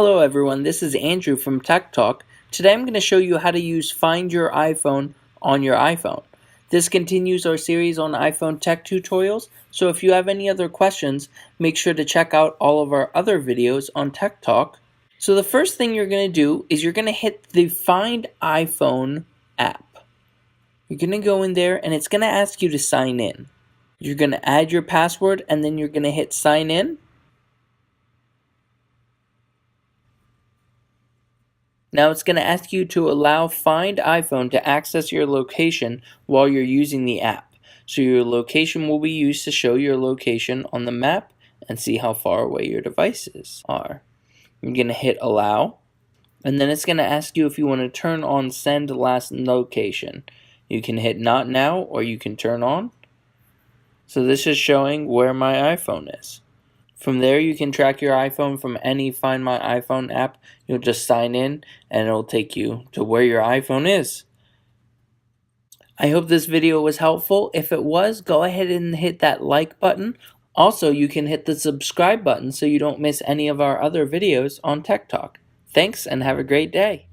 Hello everyone, this is Andrew from Tech Talk. Today I'm going to show you how to use Find Your iPhone on your iPhone. This continues our series on iPhone tech tutorials, so if you have any other questions, make sure to check out all of our other videos on Tech Talk. So the first thing you're going to do is you're going to hit the Find iPhone app. You're going to go in there and it's going to ask you to sign in. You're going to add your password and then you're going to hit sign in. Now it's going to ask you to allow Find iPhone to access your location while you're using the app. So your location will be used to show your location on the map and see how far away your devices are. You're going to hit allow, and then it's going to ask you if you want to turn on send last location. You can hit not now or you can turn on. So this is showing where my iPhone is. From there, you can track your iPhone from any Find My iPhone app. You'll just sign in and it'll take you to where your iPhone is. I hope this video was helpful. If it was, go ahead and hit that like button. Also, you can hit the subscribe button so you don't miss any of our other videos on Tech Talk. Thanks and have a great day.